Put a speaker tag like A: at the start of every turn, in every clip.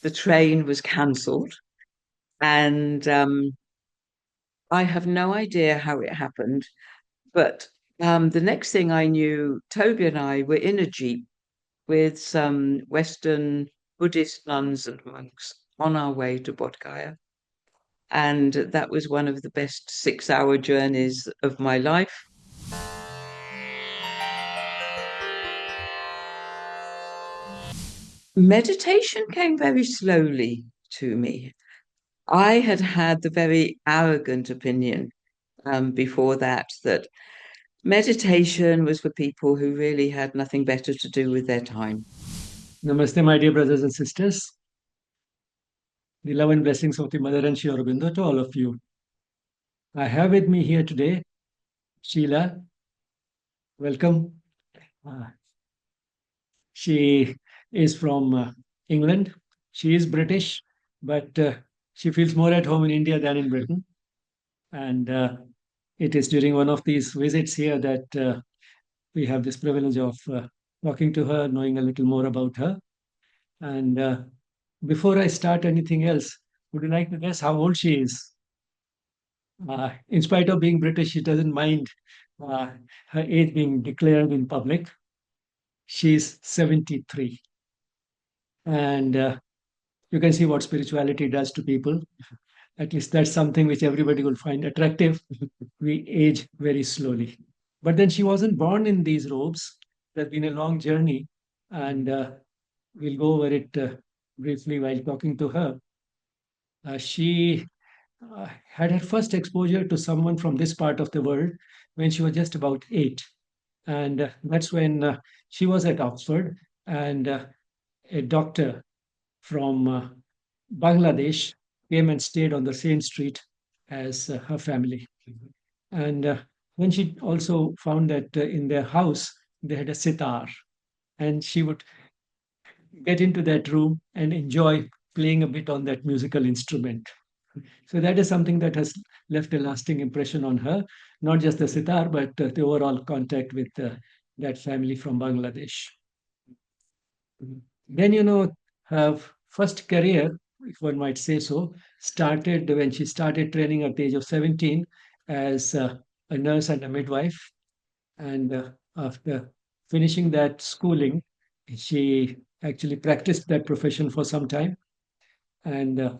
A: the train was cancelled, and I have no idea how it happened. But the next thing I knew, Toby and I were in a jeep with some Western Buddhist nuns and monks on our way to Bodh Gaya. And that was one of the best 6 hour journeys of my life. Meditation came very slowly to me. I had had the very arrogant opinion before that meditation was for people who really had nothing better to do with their time.
B: Namaste, my dear brothers and sisters. The love and blessings of the Mother and Sri Aurobindo to all of you. I have with me here today Sheila. Welcome. Uh, she is from England. She is British, but she feels more at home in India than in Britain. And it is during one of these visits here that we have this privilege of talking to her, knowing a little more about her. And before I start anything else, would you like to guess how old she is? In spite of being British, she doesn't mind uh, her age being declared in public. She's 73. And you can see what spirituality does to people. At least that's something which everybody will find attractive. We age very slowly. But then she wasn't born in these robes. There's been a long journey, and we'll go over it briefly while talking to her. She had her first exposure to someone from this part of the world when she was just about 8. And that's when she was at Oxford, and a doctor from Bangladesh came and stayed on the same street as her family. And then she also found that in their house, they had a sitar, and she would get into that room and enjoy playing a bit on that musical instrument. So that is something that has left a lasting impression on her, not just the sitar, but the overall contact with that family from Bangladesh. Then, her first career, if one might say so, started when she started training at the age of 17 as a nurse and a midwife. And after finishing that schooling, she actually practiced that profession for some time. And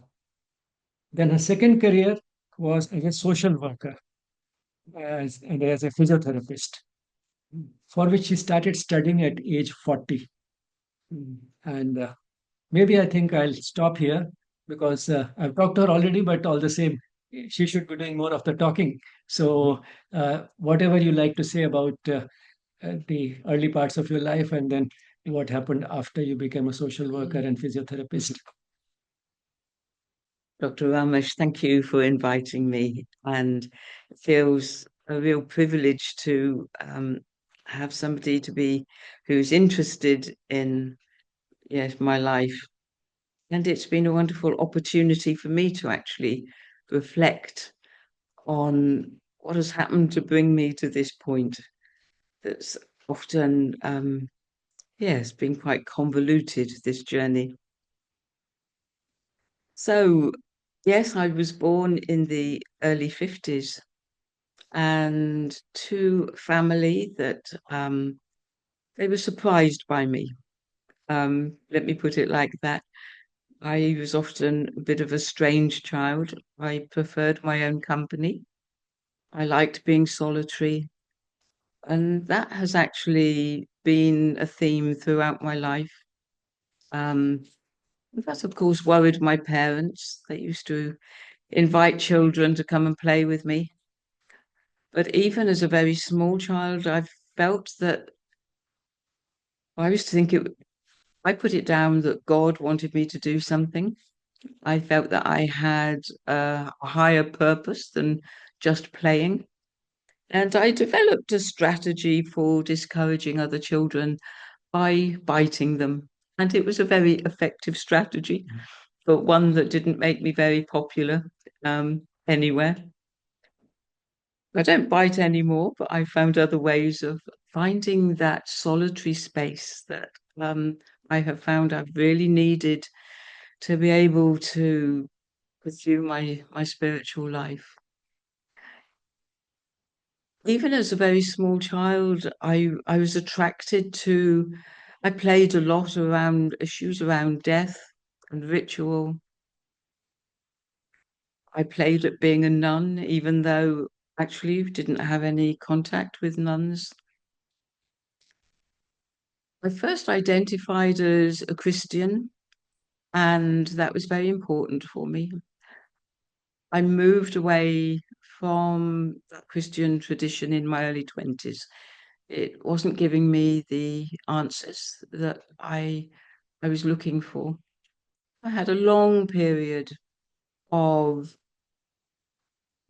B: then her second career was as a social worker and as a physiotherapist, for which she started studying at age 40. And maybe I think I'll stop here because I've talked to her already, but all the same, she should be doing more of the talking. So, whatever you like to say about the early parts of your life and then what happened after you became a social worker and physiotherapist.
A: Dr. Ramesh, thank you for inviting me, and it feels a real privilege to have somebody to be who's interested in, yes, my life. And it's been a wonderful opportunity for me to actually reflect on what has happened to bring me to this point that's often, yes, been quite convoluted, this journey. So, yes, I was born in the early 50s, and to a family that they were surprised by me. Let me put it like that. I was often a bit of a strange child. I preferred my own company. I liked being solitary. And that has actually been a theme throughout my life. Um, that, of course, worried my parents. They used to invite children to come and play with me. But even as a very small child, I felt that I used to think I put it down that God wanted me to do something. I felt that I had a higher purpose than just playing. And I developed a strategy for discouraging other children by biting them. And it was a very effective strategy, but one that didn't make me very popular anywhere. I don't bite anymore, but I found other ways of finding that solitary space that I have found I've really needed to be able to pursue my spiritual life. Even as a very small child, I was attracted to, I played a lot around issues around death and ritual. I played at being a nun, even though actually didn't have any contact with nuns. I first identified as a Christian, and that was very important for me. I moved away from that Christian tradition in my early 20s. It wasn't giving me the answers that I was looking for. I had a long period of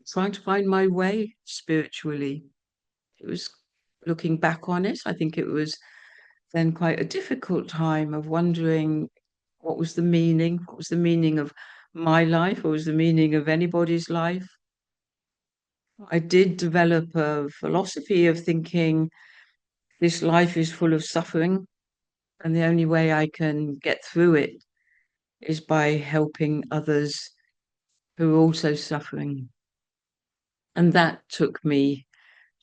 A: trying to find my way spiritually. It was, looking back on it, I think it was then quite a difficult time of wondering what was the meaning of my life, what was the meaning of anybody's life. I did develop a philosophy of thinking this life is full of suffering, and the only way I can get through it is by helping others who are also suffering. And that took me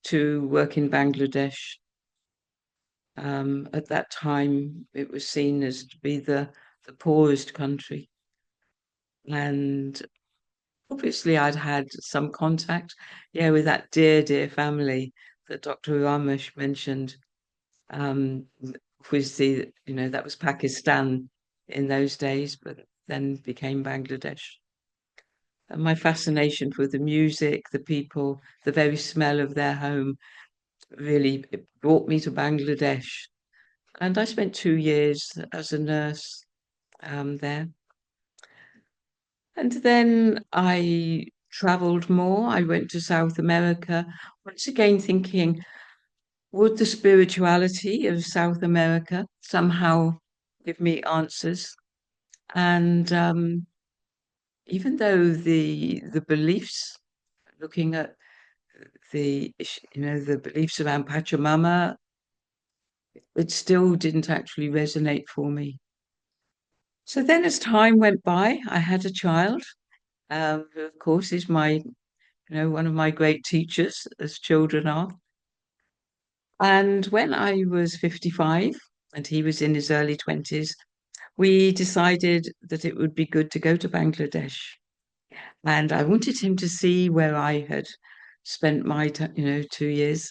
A: to work in Bangladesh. At that time, it was seen as to be the poorest country. And obviously, I'd had some contact, yeah, with that dear, dear family that Dr. Ramesh mentioned. Was that was Pakistan in those days, but then became Bangladesh. And my fascination for the music, the people, the very smell of their home really it brought me to Bangladesh. And I spent 2 years as a nurse there. And then I traveled more. I went to South America, once again thinking, would the spirituality of South America somehow give me answers? And even though the beliefs, looking at the beliefs around Pachamama, it still didn't actually resonate for me. So then, as time went by, I had a child, who of course is one of my great teachers, as children are. And when I was 55 and he was in his early 20s, we decided that it would be good to go to Bangladesh. And I wanted him to see where I had spent my 2 years.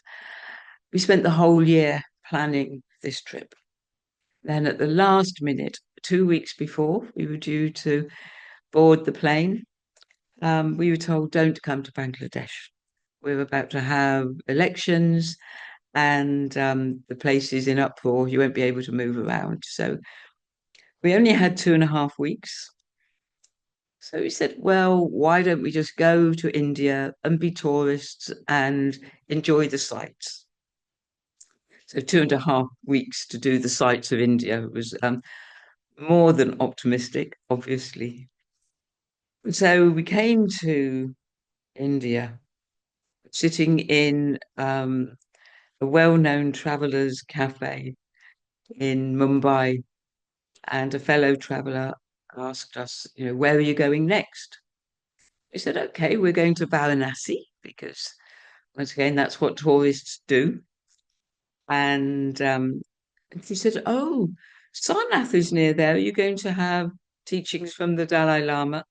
A: We spent the whole year planning this trip. Then at the last minute, 2 weeks before we were due to board the plane, we were told, don't come to Bangladesh. We're about to have elections and the place is in uproar. You won't be able to move around. So we only had 2.5 weeks. So we said, well, why don't we just go to India and be tourists and enjoy the sights? So 2.5 weeks to do the sights of India was more than optimistic, obviously. So we came to India, sitting in a well-known travelers' cafe in Mumbai, and a fellow traveler asked us, where are you going next? We said, okay, we're going to Varanasi because, once again, that's what tourists do. And she said, oh, Sarnath is near there. Are you going to have teachings from the Dalai Lama?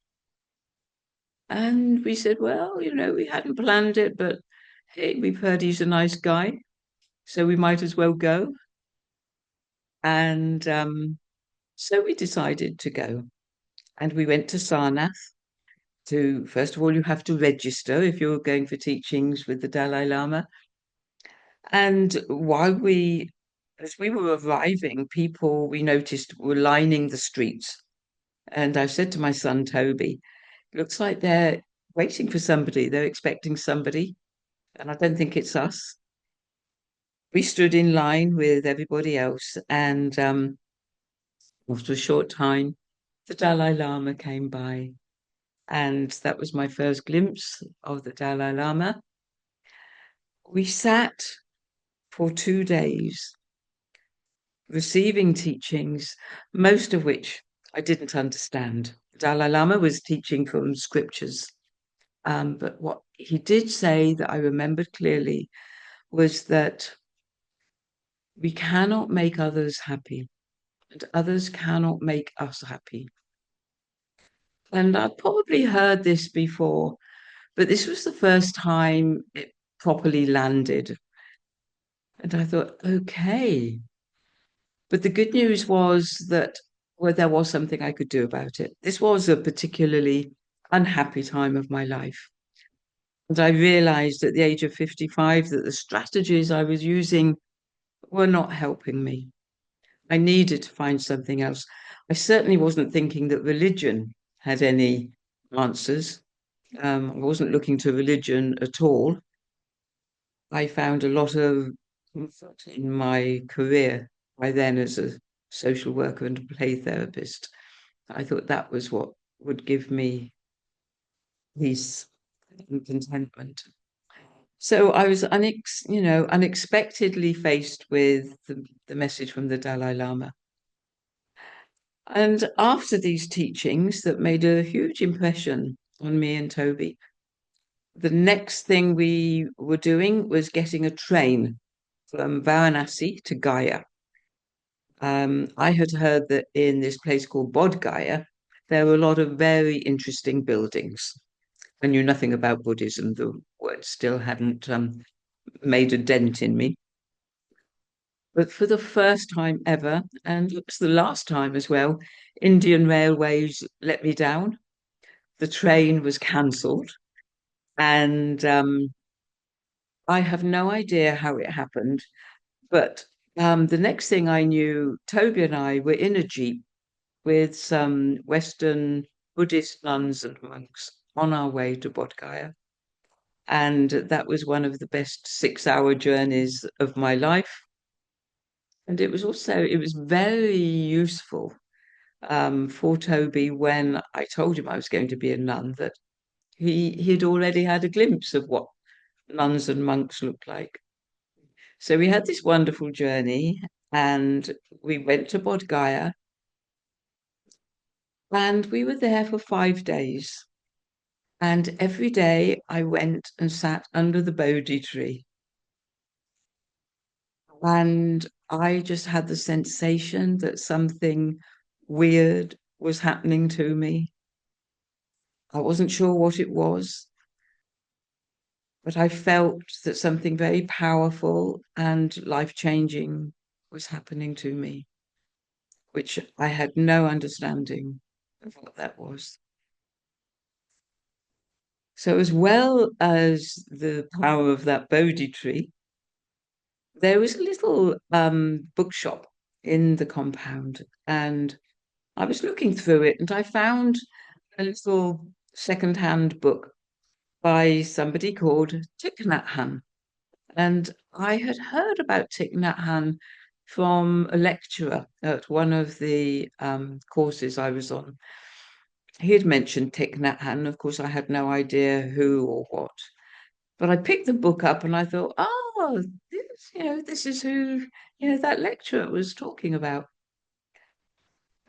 A: And we said, well, we hadn't planned it, but hey, we've heard he's a nice guy, so we might as well go. And so we decided to go. And we went to Sarnath. First of all, you have to register if you're going for teachings with the Dalai Lama. And as we were arriving, people we noticed were lining the streets. And I said to my son, Toby, looks like they're waiting for somebody. They're expecting somebody. And I don't think it's us. We stood in line with everybody else. And after a short time, the Dalai Lama came by. And that was my first glimpse of the Dalai Lama. We sat for 2 days receiving teachings, most of which I didn't understand. Dalai Lama was teaching from scriptures. But what he did say that I remembered clearly was that we cannot make others happy, and others cannot make us happy. And I'd probably heard this before, but this was the first time it properly landed. And I thought, okay. But the good news was that, well, there was something I could do about it. This was a particularly unhappy time of my life. And I realized at the age of 55 that the strategies I was using were not helping me. I needed to find something else. I certainly wasn't thinking that religion had any answers. I wasn't looking to religion at all. I found a lot of comfort in my career by then as a social worker and a play therapist. I thought that was what would give me peace and contentment. So I was unexpectedly faced with the message from the Dalai Lama. And after these teachings that made a huge impression on me and Toby, the next thing we were doing was getting a train from Varanasi to Gaya. I had heard that in this place called Bodh Gaya, there were a lot of very interesting buildings. I knew nothing about Buddhism. The word still hadn't made a dent in me. But for the first time ever, and it was the last time as well, Indian Railways let me down. The train was cancelled, and I have no idea how it happened. But the next thing I knew, Toby and I were in a jeep with some Western Buddhist nuns and monks on our way to Bodh Gaya. And that was one of the best 6 hour journeys of my life. And it was very useful for Toby when I told him I was going to be a nun, that he'd already had a glimpse of what nuns and monks looked like. So we had this wonderful journey and we went to Bodh Gaya and we were there for 5 days. And every day I went and sat under the Bodhi tree. And I just had the sensation that something weird was happening to me. I wasn't sure what it was, but I felt that something very powerful and life-changing was happening to me, which I had no understanding of what that was. So, as well as the power of that Bodhi tree, there was a little bookshop in the compound, and I was looking through it, and I found a little second-hand book by somebody called Thich Nhat Hanh. And I had heard about Thich Nhat Hanh from a lecturer at one of the courses I was on. He had mentioned Thich Nhat Hanh. Of course, I had no idea who or what. But I picked the book up and I thought, oh, this is who, that lecturer was talking about.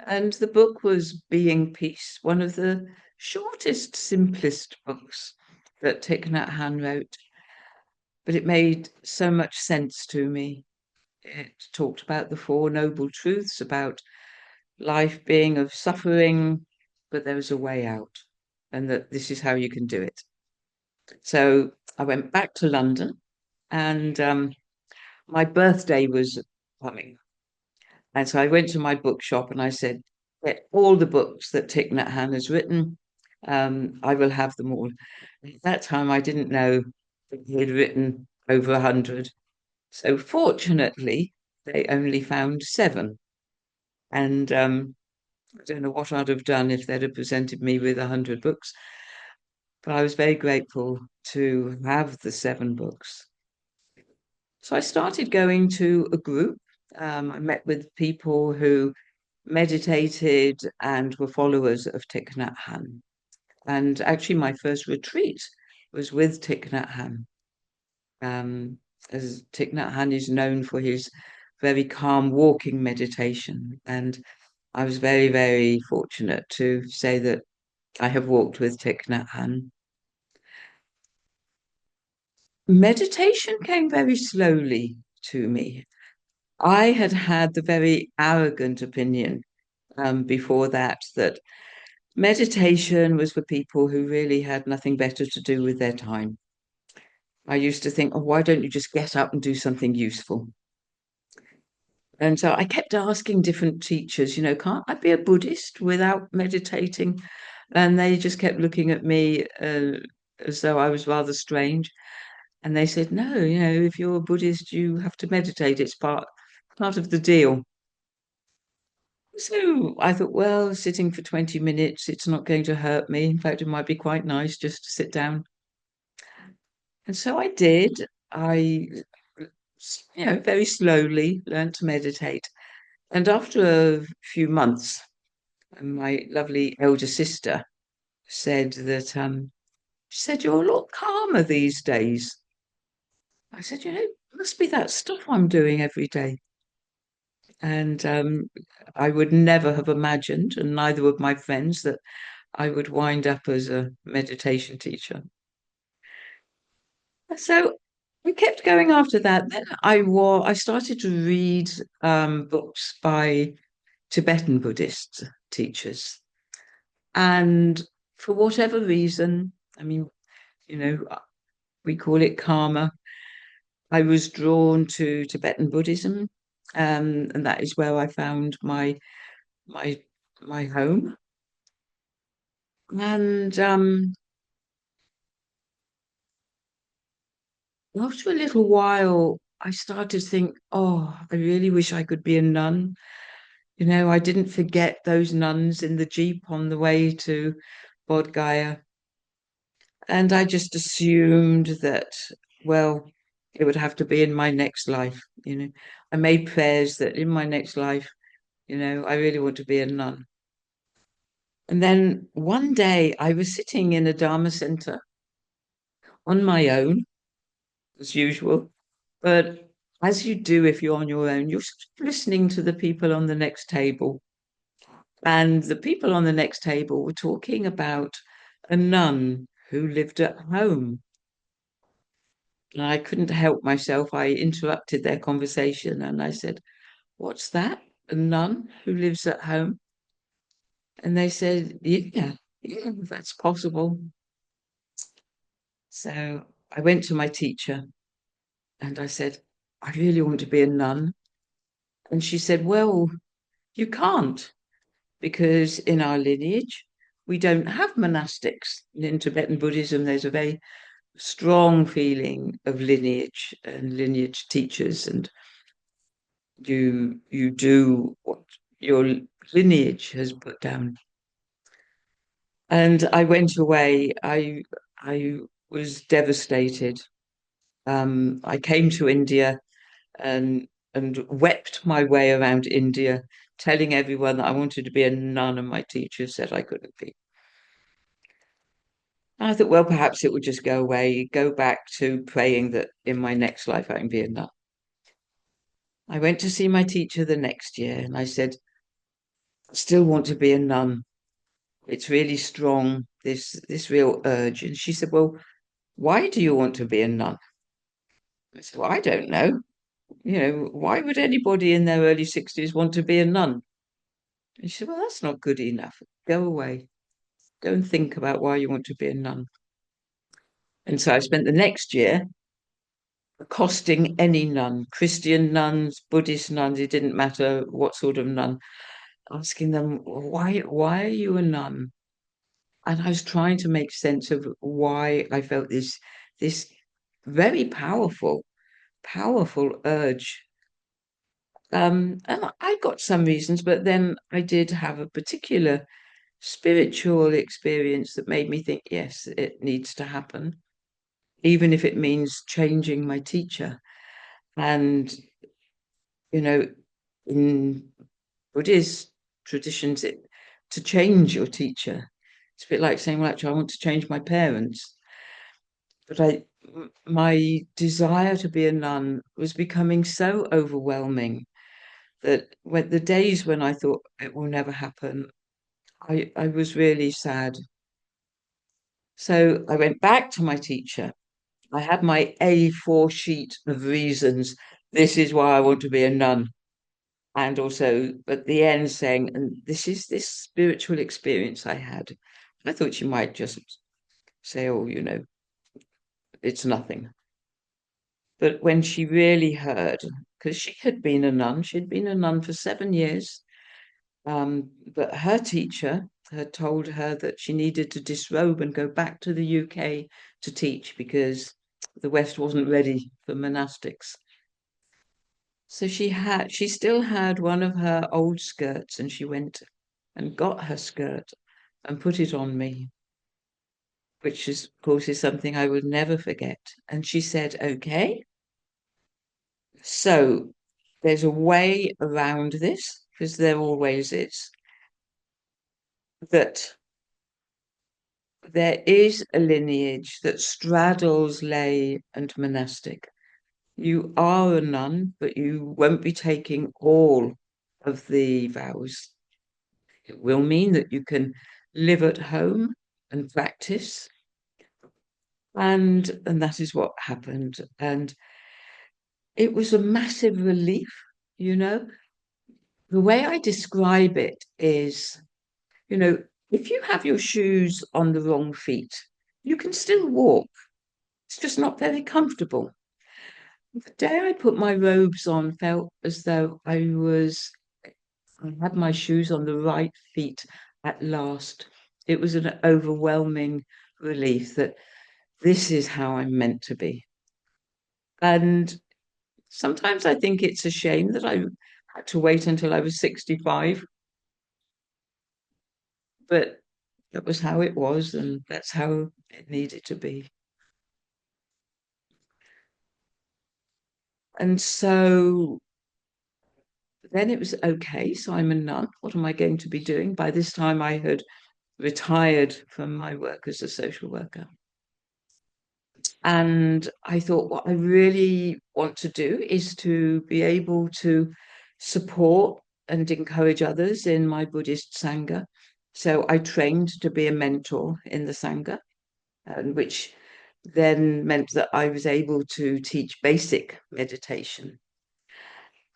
A: And the book was Being Peace, one of the shortest, simplest books that Thich Nhat Hanh wrote. But it made so much sense to me. It talked about the Four Noble Truths, about life being of suffering, but there was a way out, and that this is how you can do it. So I went back to London, and my birthday was coming. And so I went to my bookshop and I said, get all the books that Thich Nhat Hanh has written. I will have them all. At that time, I didn't know that he had written over 100. So fortunately, they only found seven. And I don't know what I'd have done if they'd have presented me with 100 books, but I was very grateful to have the seven books. So I started going to a group. I met with people who meditated and were followers of Thich Nhat Hanh. And actually, my first retreat was with Thich Nhat Hanh. As Thich Nhat Hanh is known for his very calm walking meditation. And I was very, very fortunate to say that I have walked with Thich Nhat Hanh. Meditation came very slowly to me. I had had the very arrogant opinion before that that meditation was for people who really had nothing better to do with their time. I used to think, oh, why don't you just get up and do something useful? And so I kept asking different teachers, can't I be a Buddhist without meditating? And they just kept looking at me as though I was rather strange. And they said, no, if you're a Buddhist, you have to meditate. It's part of the deal. So I thought, well, sitting for 20 minutes, it's not going to hurt me. In fact, it might be quite nice just to sit down. And so I did. I, very slowly learned to meditate. And after a few months, my lovely elder sister said that, she said, you're a lot calmer these days. I said, it must be that stuff I'm doing every day. And I would never have imagined, and neither would my friends, that I would wind up as a meditation teacher. So we kept going after that. Then I started to read books by Tibetan Buddhist teachers. And for whatever reason, I mean, you know, we call it karma. I was drawn to Tibetan Buddhism, and that is where I found my my home. And after a little while, I started to think, oh, I really wish I could be a nun. I didn't forget those nuns in the Jeep on the way to Bodh Gaya. And I just assumed that, well, it would have to be in my next life. I made prayers that in my next life, I really want to be a nun. And then one day I was sitting in a Dharma center on my own, as usual. But as you do if you're on your own, you're listening to the people on the next table. And the people on the next table were talking about a nun who lived at home. And I couldn't help myself. I interrupted their conversation and I said, what's that? A nun who lives at home? And they said, yeah, that's possible. So I went to my teacher and I said, I really want to be a nun. And she said, well, you can't, because in our lineage, we don't have monastics. In Tibetan Buddhism, there's a very strong feeling of lineage and lineage teachers, and you do what your lineage has put down. And I went away. I was devastated. I came to India and wept my way around India, telling everyone that I wanted to be a nun, and my teacher said I couldn't be. And I thought, well, perhaps it would just go away, go back to praying that in my next life I can be a nun. I went to see my teacher the next year and I said, I still want to be a nun. It's really strong, this real urge. And she said, well, why do you want to be a nun? I said, well, I don't know. Why would anybody in their early 60s want to be a nun? And she said, well, that's not good enough. Go away. Go and think about why you want to be a nun. And so I spent the next year accosting any nun, Christian nuns, Buddhist nuns, it didn't matter what sort of nun, asking them, why are you a nun? And I was trying to make sense of why I felt this very powerful urge. And I got some reasons, but then I did have a particular spiritual experience that made me think, yes, it needs to happen, even if it means changing my teacher. And, in Buddhist traditions, to change your teacher, it's a bit like saying, well, actually, I want to change my parents. But my desire to be a nun was becoming so overwhelming that when the days when I thought it will never happen, I was really sad. So I went back to my teacher. I had my A4 sheet of reasons. This is why I want to be a nun. And also at the end saying, and this is this spiritual experience I had. I thought she might just say, oh, it's nothing. But when she really heard, because she had been a nun, she'd been a nun for 7 years, but her teacher had told her that she needed to disrobe and go back to the UK to teach because the West wasn't ready for monastics. So she still had one of her old skirts, and she went and got her skirt and put it on me, which is, of course, is something I will never forget. And she said, okay, so there's a way around this, because there always is, that there is a lineage that straddles lay and monastic. You are a nun, but you won't be taking all of the vows. It will mean that you can live at home and practice. And that is what happened. And it was a massive relief, you know. The way I describe it is, you know, if you have your shoes on the wrong feet, you can still walk. It's just not very comfortable. The day I put my robes on felt as though I had my shoes on the right feet at last. It was an overwhelming relief that this is how I'm meant to be. And sometimes I think it's a shame that I had to wait until I was 65, but that was how it was, and that's how it needed to be. And so then it was okay, so I'm a nun. What am I going to be doing? By this time, I had retired from my work as a social worker. And I thought, what I really want to do is to be able to support and encourage others in my Buddhist Sangha. So I trained to be a mentor in the Sangha, and which then meant that I was able to teach basic meditation.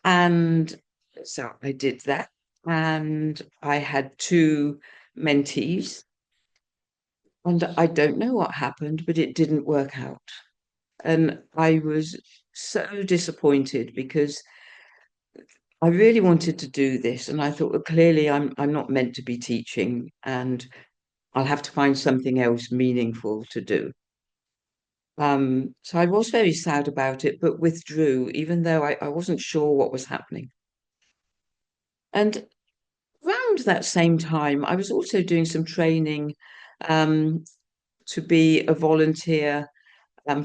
A: And so I did that. And I had two mentees. And I don't know what happened, but it didn't work out. And I was so disappointed because I really wanted to do this. And I thought, well, clearly I'm not meant to be teaching, and I'll have to find something else meaningful to do. So I was very sad about it, but withdrew, even though I wasn't sure what was happening. And around that same time, I was also doing some training um, to be a volunteer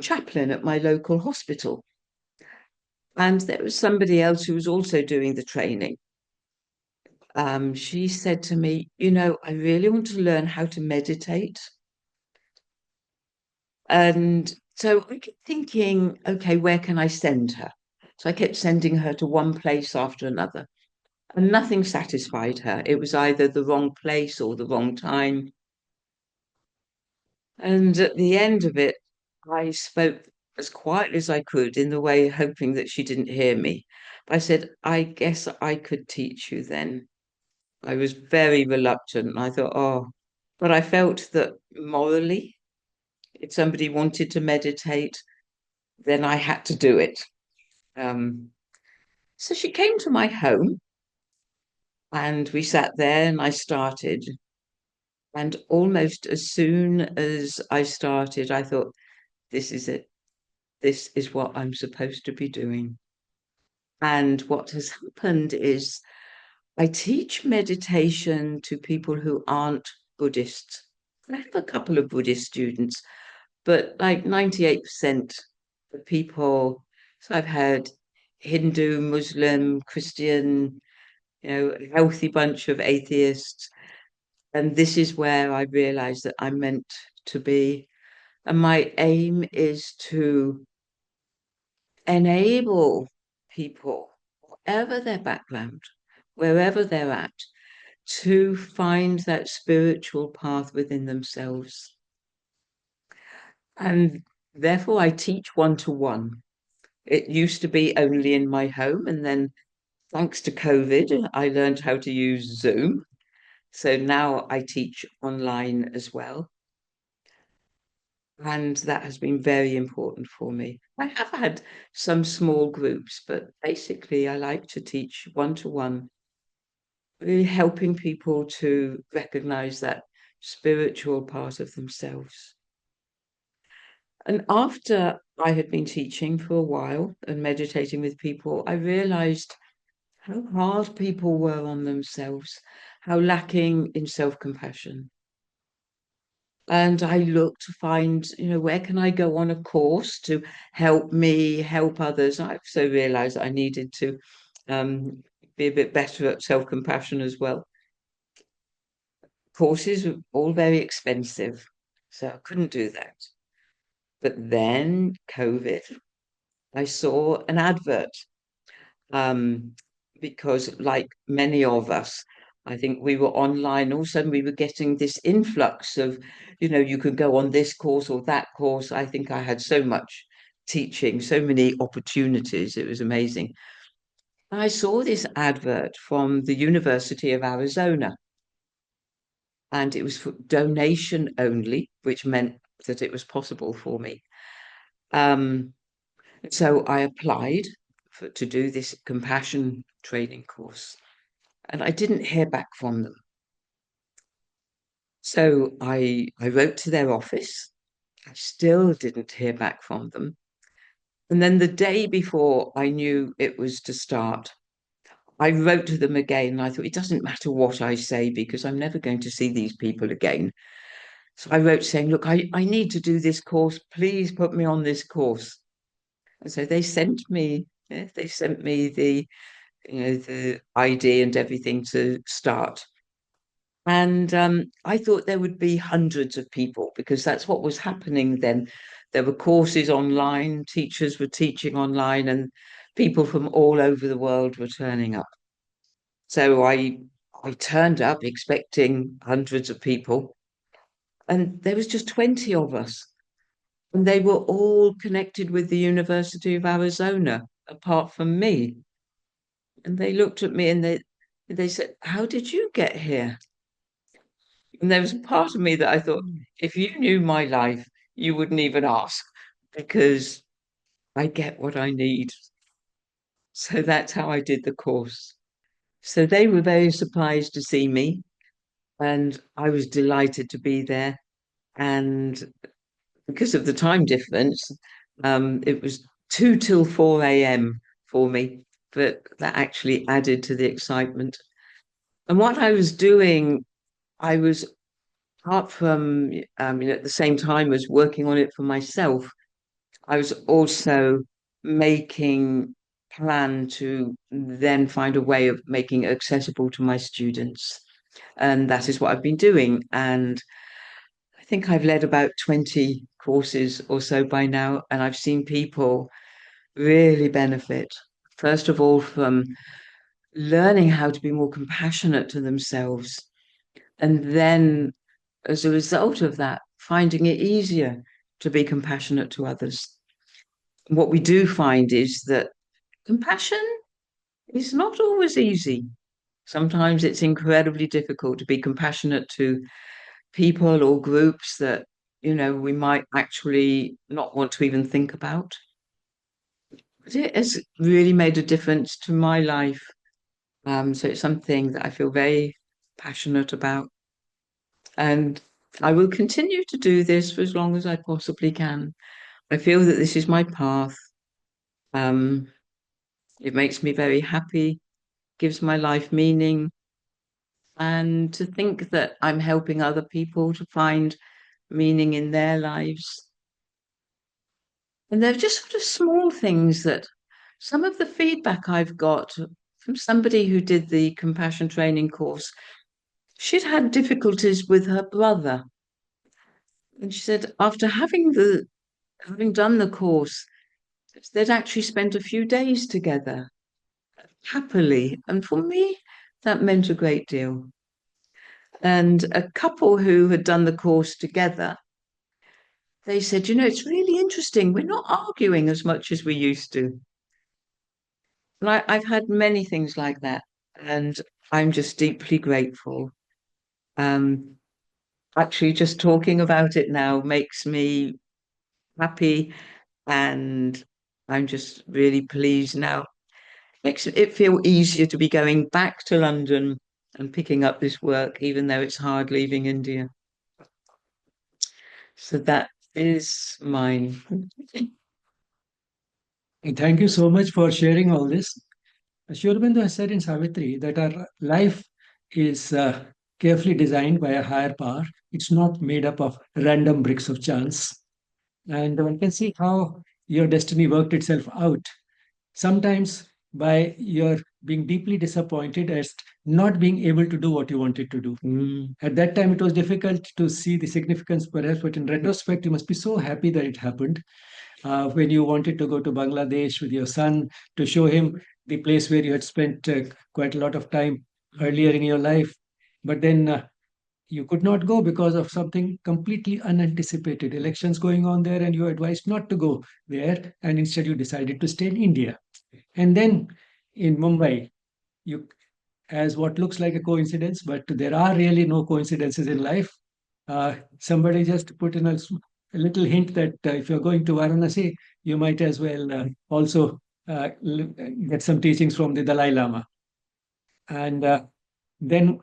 A: chaplain at my local hospital. And there was somebody else who was also doing the training. She said to me, I really want to learn how to meditate. And so I kept thinking, okay, where can I send her? So I kept sending her to one place after another, and nothing satisfied her. It was either the wrong place or the wrong time. And at the end of it, I spoke as quietly as I could in the way hoping that she didn't hear me. I said, I guess I could teach you then. I was very reluctant. I thought, oh, but I felt that morally, if somebody wanted to meditate, then I had to do it. Um, so she came to my home and we sat there and I started. And almost as soon as I started, I thought, this is it. This is what I'm supposed to be doing. And what has happened is I teach meditation to people who aren't Buddhists. I have a couple of Buddhist students, but like 98% of people, so I've had Hindu, Muslim, Christian, a healthy bunch of atheists. And this is where I realized that I'm meant to be. And my aim is to enable people, whatever their background, wherever they're at, to find that spiritual path within themselves. And therefore, I teach one to one. It used to be only in my home, and then thanks to COVID, I learned how to use Zoom. So now I teach online as well. And that has been very important for me. I have had some small groups, but basically, I like to teach one to one, really helping people to recognize that spiritual part of themselves. And after I had been teaching for a while and meditating with people, I realized how hard people were on themselves, how lacking in self-compassion. And I looked to find, where can I go on a course to help me help others? I also realized I needed to um, be a bit better at self-compassion as well. Courses were all very expensive, so I couldn't do that. But then COVID, I saw an advert um, because, like many of us, I think we were online. All of a sudden, we were getting this influx of, you could go on this course or that course. I think I had so much teaching, so many opportunities. It was amazing. I saw this advert from the University of Arizona, and it was for donation only, which meant that it was possible for me. Um, so I applied to do this compassion training course, and I didn't hear back from them. So I wrote to their office. I still didn't hear back from them. And then the day before I knew it was to start, I wrote to them again. And I thought, it doesn't matter what I say because I'm never going to see these people again. So I wrote saying, look, I need to do this course. Please put me on this course. And so they sent me the ID and everything to start. And I thought there would be hundreds of people because that's what was happening then. There were courses online, teachers were teaching online, and people from all over the world were turning up. So I turned up expecting hundreds of people, and there was just 20 of us. And they were all connected with the University of Arizona, apart from me. And they looked at me and they said, how did you get here? And there was a part of me that I thought, if you knew my life, you wouldn't even ask because I get what I need. So that's how I did the course. So they were very surprised to see me, and I was delighted to be there. And because of the time difference, it was 2 till 4 a.m. for me, but that actually added to the excitement. And what I was doing, I was apart from at the same time as working on it for myself, I was also making plan to then find a way of making it accessible to my students. And that is what I've been doing. And I think I've led about 20 courses or so by now, and I've seen people really benefit. First of all, from learning how to be more compassionate to themselves, and then as a result of that, finding it easier to be compassionate to others. What we do find is that compassion is not always easy. Sometimes it's incredibly difficult to be compassionate to people or groups that, we might actually not want to even think about. But it has really made a difference to my life. So it's something that I feel very passionate about. And I will continue to do this for as long as I possibly can. I feel that this is my path. Um, it makes me very happy, gives my life meaning, and to think that I'm helping other people to find meaning in their lives. And they're just sort of small things that some of the feedback I've got from somebody who did the compassion training course, she'd had difficulties with her brother. And she said after having done the course, they'd actually spent a few days together. happily. And for me, that meant a great deal. And a couple who had done the course together, they said, it's really interesting. We're not arguing as much as we used to. And I've had many things like that. And I'm just deeply grateful. Um, Actually, just talking about it now makes me happy. And I'm just really pleased now. Makes it feel easier to be going back to London and picking up this work, even though it's hard leaving India. So that is mine.
B: And thank you so much for sharing all this. Sri Aurobindo has said in Savitri that our life is carefully designed by a higher power. It's not made up of random bricks of chance. And one can see how your destiny worked itself out. Sometimes by your being deeply disappointed at not being able to do what you wanted to do.
A: Mm.
B: At that time, it was difficult to see the significance, perhaps, but in retrospect, you must be so happy that it happened. When you wanted to go to Bangladesh with your son to show him the place where you had spent quite a lot of time earlier in your life, but then you could not go because of something completely unanticipated. Elections going on there, and you were advised not to go there, and instead you decided to stay in India. And then in Mumbai, you, as what looks like a coincidence, but there are really no coincidences in life. Somebody just put in a little hint that if you're going to Varanasi, you might as well also get some teachings from the Dalai Lama. And then,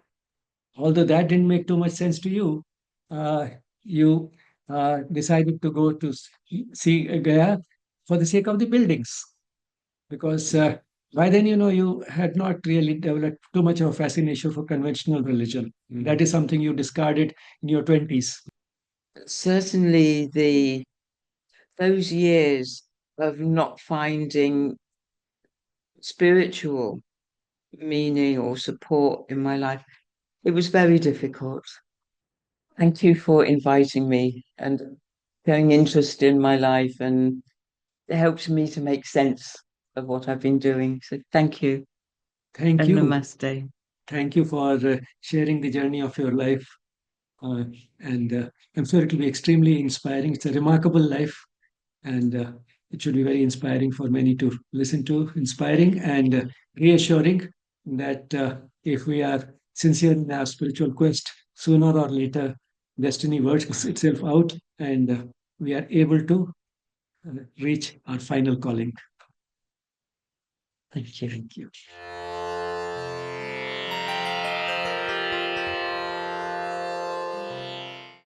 B: although that didn't make too much sense to you, you decided to go to see Gaya for the sake of the buildings, because by then, you had not really developed too much of a fascination for conventional religion. That is something you discarded in your 20s.
A: Certainly, the those years of not finding spiritual meaning or support in my life, it was very difficult. Thank you for inviting me and showing interest in my life, and it helps me to make sense of what I've been doing. So thank you
B: Thank
A: and
B: you.
A: namaste.
B: Thank you for sharing the journey of your life. Uh, and I'm sure it will be extremely inspiring. It's a remarkable life, and it should be very inspiring for many to listen to. Inspiring and reassuring that if we are sincere in our spiritual quest, sooner or later, destiny works itself out, and we are able to reach our final calling.
A: Thank you.
B: Thank you.